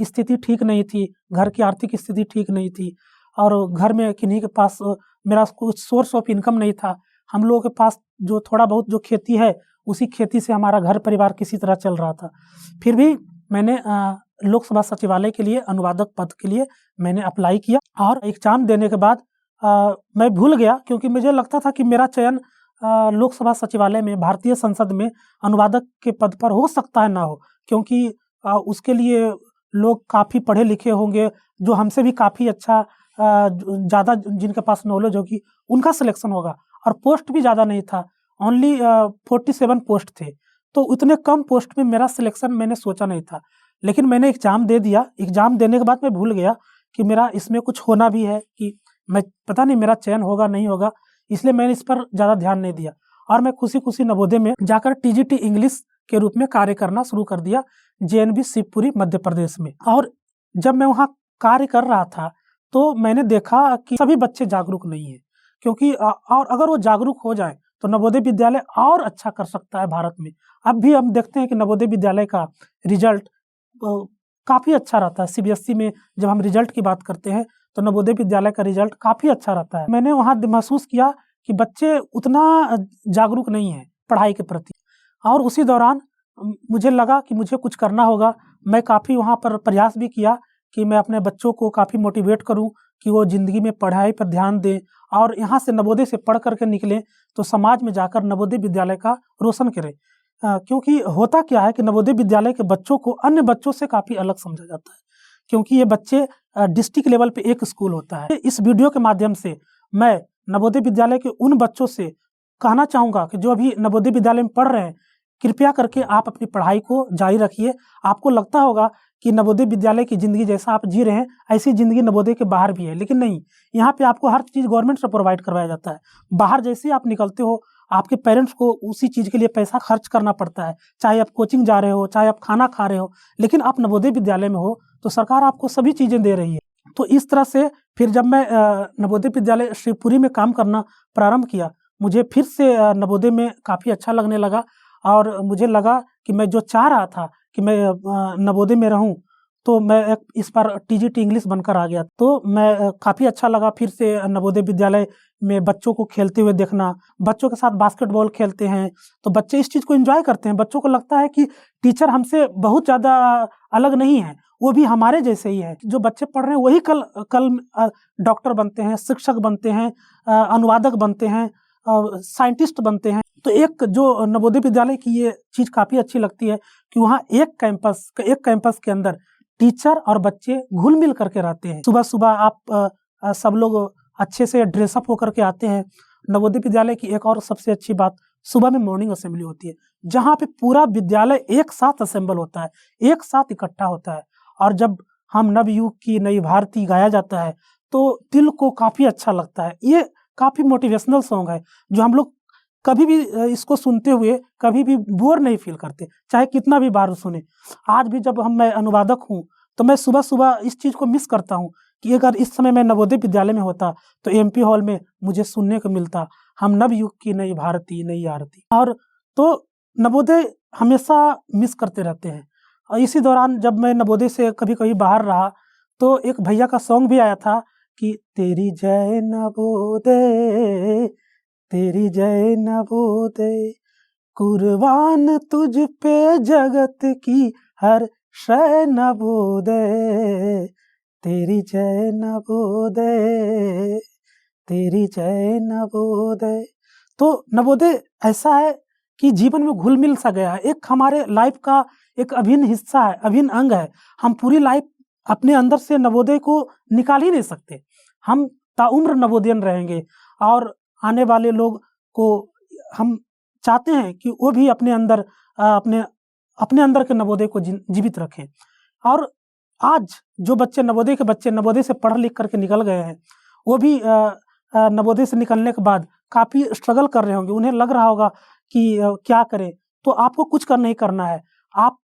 स्थिति ठीक नहीं थी, घर की आर्थिक स्थिति ठीक नहीं थी, और घर में किन्हीं के पास मेरा कुछ सोर्स ऑफ इनकम नहीं था। हम लोगों के पास जो थोड़ा बहुत जो खेती है, उसी खेती से हमारा घर परिवार किसी तरह चल रहा था। फिर भी मैंने लोकसभा सचिवालय के लिए अनुवादक पद के लिए मैंने अप्लाई किया, और एग्जाम देने के बाद मैं भूल गया, क्योंकि मुझे लगता था कि मेरा चयन लोकसभा सचिवालय में भारतीय संसद में अनुवादक के पद पर हो सकता है ना हो, क्योंकि उसके लिए लोग काफ़ी पढ़े लिखे होंगे, जो हमसे भी काफ़ी अच्छा ज़्यादा जिनके पास नॉलेज होगी उनका सिलेक्शन होगा, और पोस्ट भी ज़्यादा नहीं था, ओनली 47 पोस्ट थे। तो उतने कम पोस्ट में मेरा सिलेक्शन मैंने सोचा नहीं था। लेकिन मैंने एग्ज़ाम दे दिया। एग्ज़ाम देने के बाद मैं भूल गया कि मेरा इसमें कुछ होना भी है, कि मैं पता नहीं मेरा चयन होगा नहीं होगा, इसलिए मैंने इस पर ज़्यादा ध्यान नहीं दिया। और मैं खुशी खुशी नवोदय में जाकर टीजीटी इंग्लिश के रूप में कार्य करना शुरू कर दिया, जेएनवी शिवपुरी मध्य प्रदेश में। और जब मैं वहाँ कार्य कर रहा था, तो मैंने देखा कि सभी बच्चे जागरूक नहीं हैं, क्योंकि और अगर वो जागरूक हो जाए तो नवोदय विद्यालय और अच्छा कर सकता है भारत में। अब भी हम देखते हैं कि नवोदय विद्यालय का रिजल्ट काफ़ी अच्छा रहता है। सीबीएसई में जब हम रिजल्ट की बात करते हैं, तो नवोदय विद्यालय का रिजल्ट काफ़ी अच्छा रहता है। मैंने वहाँ महसूस किया कि बच्चे उतना जागरूक नहीं हैं पढ़ाई के प्रति, और उसी दौरान मुझे लगा कि मुझे कुछ करना होगा। मैं काफ़ी वहाँ पर प्रयास भी किया कि मैं अपने बच्चों को काफ़ी मोटिवेट करूँ कि वो ज़िंदगी में पढ़ाई पर ध्यान दें, और यहाँ से नवोदय से पढ़ करके निकलें तो समाज में जाकर नवोदय विद्यालय का रोशन करें। क्योंकि होता क्या है कि नवोदय विद्यालय के बच्चों को अन्य बच्चों से काफ़ी अलग समझा जाता है, क्योंकि ये बच्चे डिस्ट्रिक्ट लेवल पे एक स्कूल होता है। इस वीडियो के माध्यम से मैं नवोदय विद्यालय के उन बच्चों से कहना चाहूँगा कि जो अभी नवोदय विद्यालय में पढ़ रहे हैं, कृपया करके आप अपनी पढ़ाई को जारी रखिए। आपको लगता होगा कि नवोदय विद्यालय की ज़िंदगी जैसा आप जी रहे हैं, ऐसी ज़िंदगी नवोदय के बाहर भी है, लेकिन नहीं, यहाँ पे आपको हर चीज़ गवर्नमेंट से प्रोवाइड करवाया जाता है। बाहर जैसे आप निकलते हो, आपके पेरेंट्स को उसी चीज़ के लिए पैसा खर्च करना पड़ता है, चाहे आप कोचिंग जा रहे हो, चाहे आप खाना खा रहे हो, लेकिन आप नवोदय विद्यालय में हो तो सरकार आपको सभी चीज़ें दे रही है। तो इस तरह से फिर जब मैं नवोदय विद्यालय शिवपुरी में काम करना प्रारंभ किया, मुझे फिर से नवोदय में काफ़ी अच्छा लगने लगा, और मुझे लगा कि मैं जो चाह रहा था कि मैं नवोदय में रहूं, तो मैं इस बार टीजीटी इंग्लिश बनकर आ गया। तो मैं काफ़ी अच्छा लगा फिर से नवोदय विद्यालय में बच्चों को खेलते हुए देखना। बच्चों के साथ बास्केटबॉल खेलते हैं तो बच्चे इस चीज़ को एंजॉय करते हैं। बच्चों को लगता है कि टीचर हमसे बहुत ज़्यादा अलग नहीं है, वो भी हमारे जैसे ही है। जो बच्चे पढ़ रहे हैं वही कल डॉक्टर बनते हैं, शिक्षक बनते हैं, अनुवादक बनते हैं, साइंटिस्ट बनते हैं। तो एक जो नवोदय विद्यालय की ये चीज़ काफ़ी अच्छी लगती है कि वहाँ एक कैंपस के अंदर टीचर और बच्चे घुल मिल करके रहते हैं। सुबह सुबह आप सब लोग अच्छे से ड्रेसअप होकर के आते हैं। नवोदय विद्यालय की एक और सबसे अच्छी बात, सुबह में मॉर्निंग असेंबली होती है, जहाँ पे पूरा विद्यालय एक साथ असेंबल होता है, एक साथ इकट्ठा होता है। और जब हम नवयुग की नई भारती गाया जाता है तो दिल को काफ़ी अच्छा लगता है। ये काफ़ी मोटिवेशनल सॉन्ग है जो हम लोग कभी भी इसको सुनते हुए कभी भी बोर नहीं फील करते, चाहे कितना भी बार सुने। आज भी जब मैं अनुवादक हूँ तो मैं सुबह सुबह इस चीज़ को मिस करता हूँ कि अगर इस समय मैं नवोदय विद्यालय में होता तो एमपी हॉल में मुझे सुनने को मिलता, हम नवयुग की नई भारती नई आरती। और तो नवोदय हमेशा मिस करते रहते हैं। और इसी दौरान जब मैं नवोदय से कभी कभी बाहर रहा तो एक भैया का सॉन्ग भी आया था कि तेरी जय नवोदय, तेरी जय नवोदय, कुर्बान तुझ पे जगत की हर शय नवोदय, तेरी जय नवोदय, तेरी जय नवोदय। तो नवोदय ऐसा है कि जीवन में घुल मिल सा गया है, एक हमारे लाइफ का एक अभिन्न हिस्सा है, अभिन्न अंग है। हम पूरी लाइफ अपने अंदर से नवोदय को निकाल ही नहीं सकते। हम ताउम्र नवोदयन रहेंगे और आने वाले लोग को हम चाहते हैं कि वो भी अपने अंदर अपने अंदर के नवोदय को जीवित रखें। और आज जो बच्चे नवोदय से पढ़ लिख करके निकल गए हैं, वो भी नवोदय से निकलने के बाद काफ़ी स्ट्रगल कर रहे होंगे। उन्हें लग रहा होगा कि क्या करें। तो आपको कुछ कर नहीं करना है, आप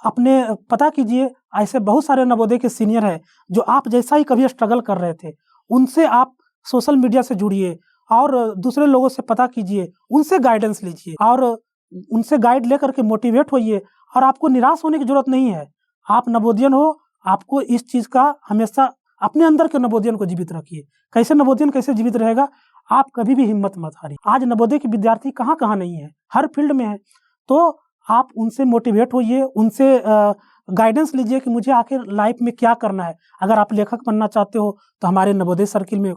अपने पता कीजिए, ऐसे बहुत सारे नवोदय के सीनियर हैं जो आप जैसा ही कभी स्ट्रगल कर रहे थे, उनसे आप सोशल मीडिया से जुड़िए और दूसरे लोगों से पता कीजिए, उनसे गाइडेंस लीजिए और उनसे गाइड लेकर के मोटिवेट होइए। और आपको निराश होने की जरूरत नहीं है। आप नवोदयन हो, आपको इस चीज़ का हमेशा अपने अंदर के नवोदयन को जीवित रखिए। कैसे नवोदयन कैसे जीवित रहेगा, आप कभी भी हिम्मत मत हारिए। आज नवोदय के विद्यार्थी कहाँ कहाँ नहीं है, हर फील्ड में है। तो आप उनसे मोटिवेट होइए, उनसे गाइडेंस लीजिए कि मुझे आखिर लाइफ में क्या करना है। अगर आप लेखक बनना चाहते हो तो हमारे नवोदय सर्किल में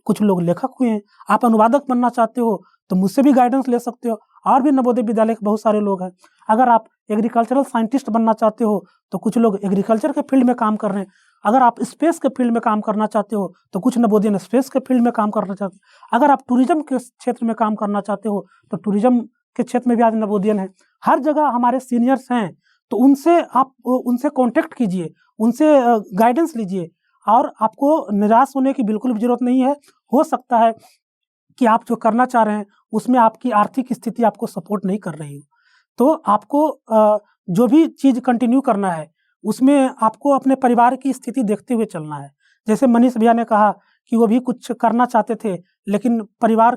कुछ लोग लेखक हुए हैं। आप अनुवादक बनना चाहते हो तो मुझसे भी गाइडेंस ले सकते हो, और भी नवोदय विद्यालय के बहुत सारे लोग हैं। अगर आप एग्रीकल्चरल साइंटिस्ट बनना चाहते हो तो कुछ लोग एग्रीकल्चर के फील्ड में काम कर रहे हैं। अगर आप स्पेस के फील्ड में काम करना चाहते हो तो कुछ नवोदय स्पेस के फील्ड में काम करना चाहते हो। अगर आप टूरिज्म के क्षेत्र में काम करना चाहते हो तो टूरिज्म के क्षेत्र में भी आज नवोदयन है। हर जगह हमारे सीनियर्स हैं, तो उनसे कांटेक्ट कीजिए, उनसे गाइडेंस लीजिए। और आपको निराश होने की बिल्कुल भी जरूरत नहीं है। हो सकता है कि आप जो करना चाह रहे हैं उसमें आपकी आर्थिक स्थिति आपको सपोर्ट नहीं कर रही हो, तो आपको जो भी चीज़ कंटिन्यू करना है उसमें आपको अपने परिवार की स्थिति देखते हुए चलना है। जैसे मनीष भैया ने कहा कि वो भी कुछ करना चाहते थे, लेकिन परिवार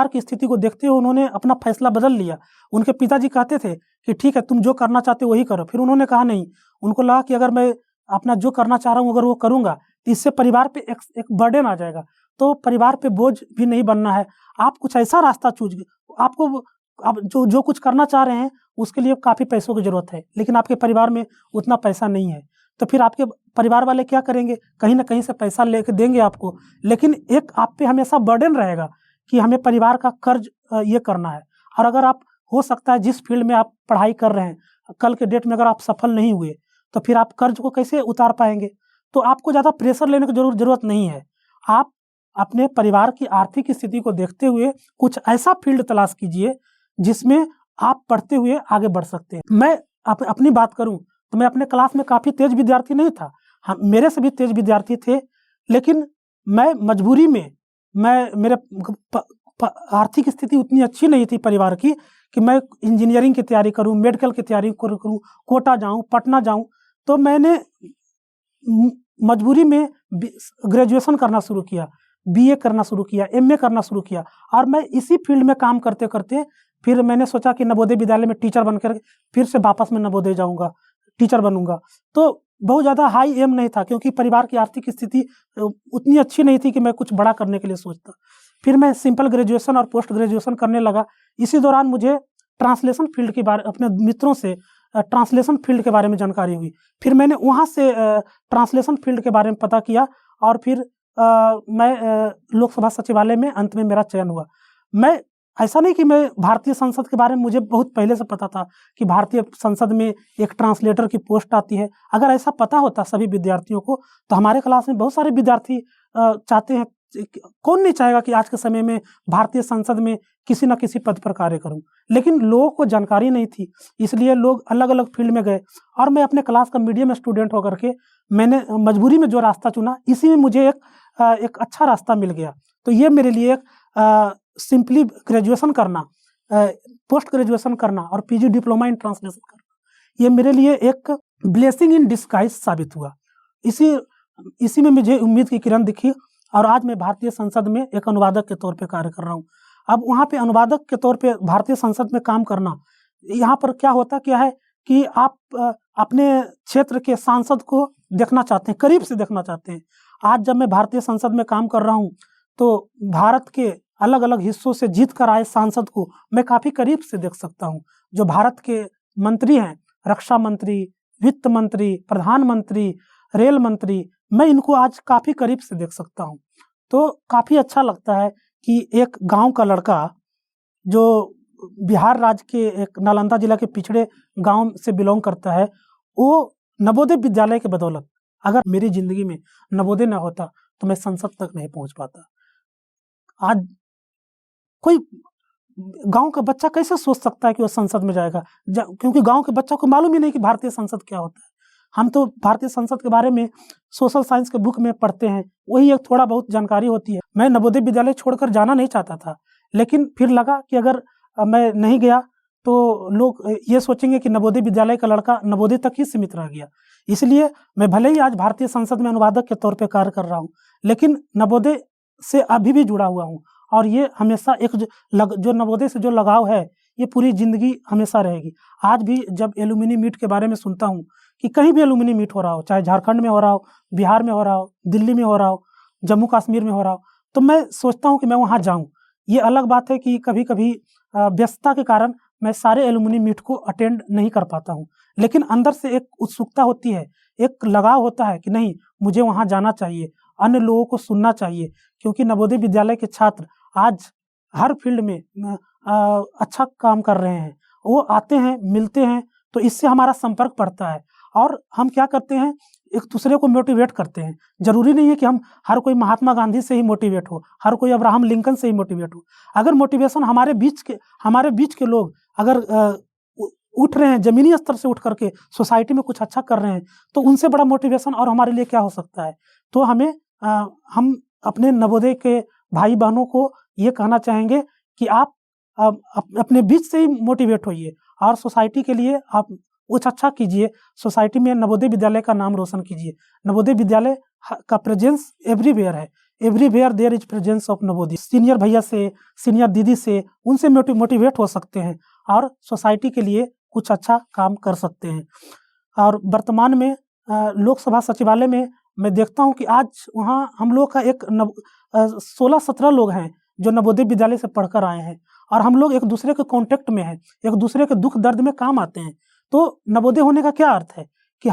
की स्थिति को देखते हुए उन्होंने अपना फैसला बदल लिया। उनके पिताजी कहते थे कि ठीक है, तुम जो करना चाहते हो वही करो। फिर उन्होंने कहा नहीं, उनको लगा कि अगर मैं अपना जो करना चाह रहा हूँ अगर वो करूँगा तो इससे परिवार पे एक बर्डन आ जाएगा, तो परिवार पे बोझ भी नहीं बनना है। आप कुछ ऐसा रास्ता चूज, आपको आप जो कुछ करना चाह रहे हैं उसके लिए काफ़ी पैसों की ज़रूरत है, लेकिन आपके परिवार में उतना पैसा नहीं है, तो फिर आपके परिवार वाले क्या करेंगे, कहीं ना कहीं से पैसा लेके देंगे आपको, लेकिन एक आप पे हमेशा बर्डन रहेगा कि हमें परिवार का कर्ज ये करना है। और अगर आप, हो सकता है जिस फील्ड में आप पढ़ाई कर रहे हैं, कल के डेट में अगर आप सफल नहीं हुए तो फिर आप कर्ज को कैसे उतार पाएंगे। तो आपको ज़्यादा प्रेशर लेने की जरूरत नहीं है। आप अपने परिवार की आर्थिक स्थिति को देखते हुए कुछ ऐसा फील्ड तलाश कीजिए जिसमें आप पढ़ते हुए आगे बढ़ सकते हैं। मैं अपनी बात करूं तो मैं अपने क्लास में काफ़ी तेज विद्यार्थी नहीं था, हाँ मेरे से भी तेज विद्यार्थी थे, लेकिन मैं मजबूरी में, मेरे आर्थिक स्थिति उतनी अच्छी नहीं थी परिवार की कि मैं इंजीनियरिंग की तैयारी करूं, मेडिकल की तैयारी करूं, कोटा जाऊं, पटना जाऊं। तो मैंने मजबूरी में ग्रेजुएशन करना शुरू किया, बीए करना शुरू किया, एमए करना शुरू किया, और मैं इसी फील्ड में काम करते करते फिर मैंने सोचा कि नवोदय विद्यालय में टीचर बनकर फिर से वापस में नवोदय जाऊंगा, टीचर बनूंगा। तो बहुत ज़्यादा हाई एम नहीं था क्योंकि परिवार की आर्थिक स्थिति उतनी अच्छी नहीं थी कि मैं कुछ बड़ा करने के लिए सोचता। फिर मैं सिंपल ग्रेजुएशन और पोस्ट ग्रेजुएशन करने लगा। इसी दौरान मुझे ट्रांसलेशन फील्ड के बारे अपने मित्रों से ट्रांसलेशन फील्ड के बारे में जानकारी हुई। फिर मैंने वहाँ से ट्रांसलेशन फील्ड के बारे में पता किया और फिर मैं लोकसभा सचिवालय में अंत में मेरा चयन हुआ। मैं ऐसा नहीं कि मैं भारतीय संसद के बारे में मुझे बहुत पहले से पता था कि भारतीय संसद में एक ट्रांसलेटर की पोस्ट आती है। अगर ऐसा पता होता सभी विद्यार्थियों को तो हमारे क्लास में बहुत सारे विद्यार्थी चाहते हैं, कौन नहीं चाहेगा कि आज के समय में भारतीय संसद में किसी न किसी पद पर कार्य करूं। लेकिन लोगों को जानकारी नहीं थी, इसलिए लोग अलग अलग फील्ड में गए और मैं अपने क्लास का मीडियम स्टूडेंट होकर के मैंने मजबूरी में जो रास्ता चुना, इसी में मुझे एक अच्छा रास्ता मिल गया। तो ये मेरे लिए एक सिंपली ग्रेजुएशन करना, पोस्ट ग्रेजुएशन करना और पीजी डिप्लोमा इन ट्रांसलेशन करना, ये मेरे लिए एक ब्लेसिंग इन डिस्गाइज साबित हुआ। इसी में मुझे उम्मीद की किरण दिखी और आज मैं भारतीय संसद में एक अनुवादक के तौर पे कार्य कर रहा हूँ। अब वहाँ पे अनुवादक के तौर पे भारतीय संसद में काम करना, यहाँ पर क्या है कि आप अपने क्षेत्र के सांसद को देखना चाहते हैं, करीब से देखना चाहते हैं। आज जब मैं भारतीय संसद में काम कर रहा हूँ तो भारत के अलग अलग हिस्सों से जीत कर आए सांसद को मैं काफ़ी करीब से देख सकता हूँ। जो भारत के मंत्री हैं, रक्षा मंत्री, वित्त मंत्री, प्रधानमंत्री, रेल मंत्री, मैं इनको आज काफ़ी करीब से देख सकता हूँ। तो काफ़ी अच्छा लगता है कि एक गांव का लड़का जो बिहार राज्य के एक नालंदा जिला के पिछड़े गांव से बिलोंग करता है, वो नवोदय विद्यालय के बदौलत, अगर मेरी ज़िंदगी में नवोदय न होता तो मैं संसद तक नहीं पहुँच पाता। आज कोई गांव का बच्चा कैसे सोच सकता है कि वो संसद में जाएगा, क्योंकि गांव के बच्चों को मालूम ही नहीं कि भारतीय संसद क्या होता है। हम तो भारतीय संसद के बारे में सोशल साइंस के बुक में पढ़ते हैं, वही एक थोड़ा बहुत जानकारी होती है। मैं नवोदय विद्यालय छोड़कर जाना नहीं चाहता था, लेकिन फिर लगा कि अगर मैं नहीं गया तो लोग ये सोचेंगे कि नवोदय विद्यालय का लड़का नवोदय तक ही सीमित रह गया। इसलिए मैं भले ही आज भारतीय संसद में अनुवादक के तौर पर कार्य कर रहा हूँ, लेकिन नवोदय से अभी भी जुड़ा हुआ हूँ और ये हमेशा एक जो नवोदय से जो लगाव है ये पूरी ज़िंदगी हमेशा रहेगी। आज भी जब एलुमिनी मीट के बारे में सुनता हूँ कि कहीं भी एलुमिनी मीट हो रहा हो, चाहे झारखंड में हो रहा हो, बिहार में हो रहा हो, दिल्ली में हो रहा हो, जम्मू कश्मीर में हो रहा हो, तो मैं सोचता हूँ कि मैं वहाँ जाऊँ। ये अलग बात है कि कभी कभी व्यस्तता के कारण मैं सारे एलुमिनी मीट को अटेंड नहीं कर पाता हूँ, लेकिन अंदर से एक उत्सुकता होती है, एक लगाव होता है कि नहीं, मुझे वहाँ जाना चाहिए, अन्य लोगों को सुनना चाहिए, क्योंकि नवोदय विद्यालय के छात्र आज हर फील्ड में अच्छा काम कर रहे हैं। वो आते हैं, मिलते हैं, तो इससे हमारा संपर्क बढ़ता है और हम क्या करते हैं, एक दूसरे को मोटिवेट करते हैं। जरूरी नहीं है कि हम हर कोई महात्मा गांधी से ही मोटिवेट हो, हर कोई अब्राहम लिंकन से ही मोटिवेट हो। अगर मोटिवेशन हमारे बीच के लोग अगर उठ रहे हैं, जमीनी स्तर से उठ करके सोसाइटी में कुछ अच्छा कर रहे हैं, तो उनसे बड़ा मोटिवेशन और हमारे लिए क्या हो सकता है। तो हम अपने नवोदय के भाई बहनों को ये कहना चाहेंगे कि आप अपने बीच से ही मोटिवेट होइए और सोसाइटी के लिए आप कुछ अच्छा कीजिए, सोसाइटी में नवोदय विद्यालय का नाम रोशन कीजिए। नवोदय विद्यालय का प्रेजेंस एवरीवेयर है, everywhere there is presence of Navodaya. Senior भैया से, सीनियर दीदी से, उनसे मोटिवेट हो सकते हैं और सोसाइटी के लिए कुछ अच्छा काम कर सकते हैं। और वर्तमान में लोकसभा सचिवालय में मैं देखता हूँ कि आज वहाँ हम लोग का एक 16-17 लोग हैं जो नवोदय विद्यालय से पढ़कर आए हैं और हम लोग एक दूसरे के कांटेक्ट में हैं, एक दूसरे के दुख दर्द में काम आते हैं। तो नवोदय होने का क्या अर्थ है कि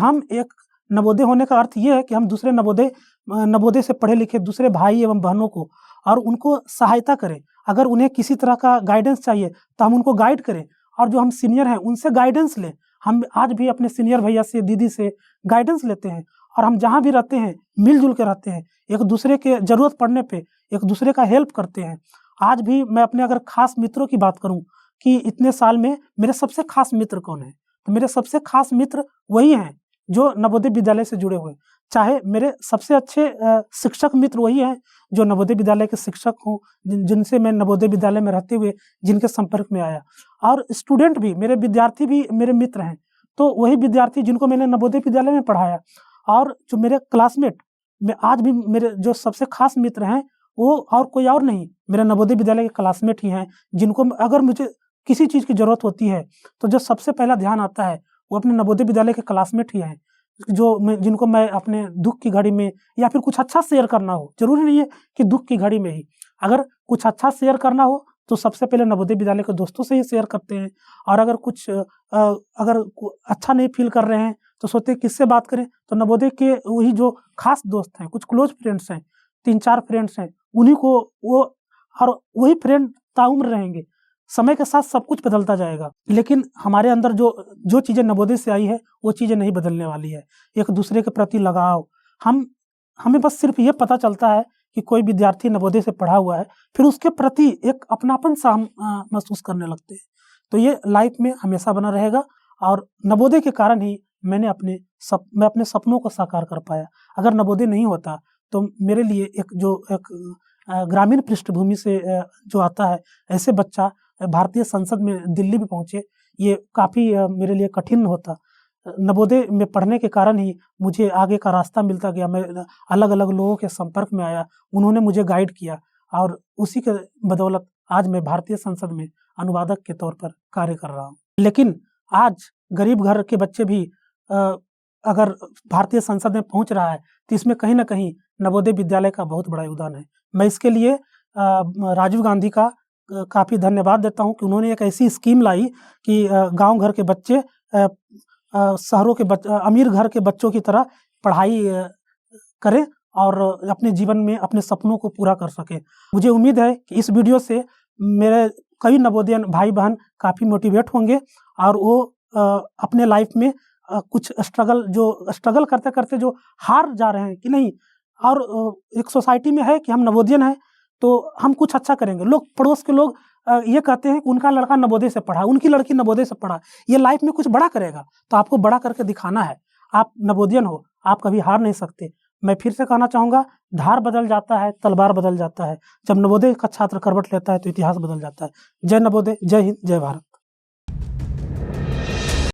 नवोदय होने का अर्थ ये है कि हम दूसरे नवोदय से पढ़े लिखे दूसरे भाई एवं बहनों को और उनको सहायता करें। अगर उन्हें किसी तरह का गाइडेंस चाहिए तो हम उनको गाइड करें और जो हम सीनियर हैं उनसे गाइडेंस लें। हम आज भी अपने सीनियर भैया से, दीदी से गाइडेंस लेते हैं और हम जहाँ भी रहते हैं मिलजुल के रहते हैं, एक दूसरे के ज़रूरत पड़ने पे एक दूसरे का हेल्प करते हैं। आज भी मैं अपने अगर खास मित्रों की बात करूं कि इतने साल में मेरे सबसे खास मित्र कौन है, तो मेरे सबसे खास मित्र वही हैं जो नवोदय विद्यालय से जुड़े हुए। चाहे मेरे सबसे अच्छे शिक्षक मित्र वही हैं जो नवोदय विद्यालय के शिक्षक हों, जिनसे मैं नवोदय विद्यालय में रहते हुए जिनके संपर्क में आया। और स्टूडेंट भी, मेरे विद्यार्थी भी मेरे मित्र हैं, तो वही विद्यार्थी जिनको मैंने नवोदय विद्यालय में पढ़ाया। और जो मेरे क्लासमेट में आज भी मेरे जो सबसे खास मित्र हैं वो और कोई और नहीं, मेरे नवोदय विद्यालय के क्लासमेट ही हैं, जिनको अगर मुझे किसी चीज़ की ज़रूरत होती है तो जो सबसे पहला ध्यान आता है वो अपने नवोदय विद्यालय के क्लासमेट ही हैं, जिनको मैं अपने दुख की घड़ी में या फिर कुछ अच्छा शेयर करना हो, जरूरी नहीं है कि दुख की घड़ी में ही, अगर कुछ अच्छा शेयर करना हो तो सबसे पहले नवोदय विद्यालय के दोस्तों से ही शेयर करते हैं। और अगर कुछ अच्छा नहीं फील कर रहे हैं तो सोचते हैं किससे बात करें, तो नवोदय के वही जो खास दोस्त हैं, कुछ क्लोज फ्रेंड्स हैं, 3-4 फ्रेंड्स हैं, उन्हीं को वो, और वही फ्रेंड ताउम्र रहेंगे। समय के साथ सब कुछ बदलता जाएगा, लेकिन हमारे अंदर जो चीज़ें नवोदय से आई है वो चीज़ें नहीं बदलने वाली है। एक दूसरे के प्रति लगाव, हमें बस सिर्फ ये पता चलता है कि कोई विद्यार्थी नवोदय से पढ़ा हुआ है, फिर उसके प्रति एक अपनापन सा हम महसूस करने लगते हैं। तो ये लाइफ में हमेशा बना रहेगा, और नवोदय के कारण ही मैं अपने सपनों को साकार कर पाया। अगर नवोदय नहीं होता तो मेरे लिए एक ग्रामीण पृष्ठभूमि से जो आता है, ऐसे बच्चा भारतीय संसद में दिल्ली में पहुँचे, ये काफ़ी मेरे लिए कठिन होता। नवोदय में पढ़ने के कारण ही मुझे आगे का रास्ता मिलता गया। मैं अलग अलग लोगों के संपर्क में आया, उन्होंने मुझे गाइड किया, और उसी के बदौलत आज मैं भारतीय संसद में अनुवादक के तौर पर कार्य कर रहा हूँ। लेकिन आज गरीब घर के बच्चे भी अगर भारतीय संसद में पहुँच रहा है तो इसमें कहीं ना कहीं नवोदय विद्यालय का बहुत बड़ा योगदान है। मैं इसके लिए राजीव गांधी का काफ़ी धन्यवाद देता हूँ कि उन्होंने एक ऐसी स्कीम लाई कि गांव घर के बच्चे शहरों के अमीर घर के बच्चों की तरह पढ़ाई करें और अपने जीवन में अपने सपनों को पूरा कर सकें। मुझे उम्मीद है कि इस वीडियो से मेरे कई नवोदयन भाई बहन काफ़ी मोटिवेट होंगे, और वो अपने लाइफ में कुछ स्ट्रगल करते करते जो हार जा रहे हैं कि नहीं, और एक सोसाइटी में है कि हम नवोदयन हैं तो हम कुछ अच्छा करेंगे। लोग, पड़ोस के लोग ये कहते हैं कि उनका लड़का नवोदय से पढ़ा, उनकी लड़की नवोदय से पढ़ा, ये लाइफ में कुछ बड़ा करेगा, तो आपको बड़ा करके दिखाना है। आप नवोदयन हो, आप कभी हार नहीं सकते। मैं फिर से कहना चाहूँगा, धार बदल जाता है, तलवार बदल जाता है। जब नवोदय का छात्र करवट लेता है तो इतिहास बदल जाता है। जय नवोदय, जय हिंद, जय भारत।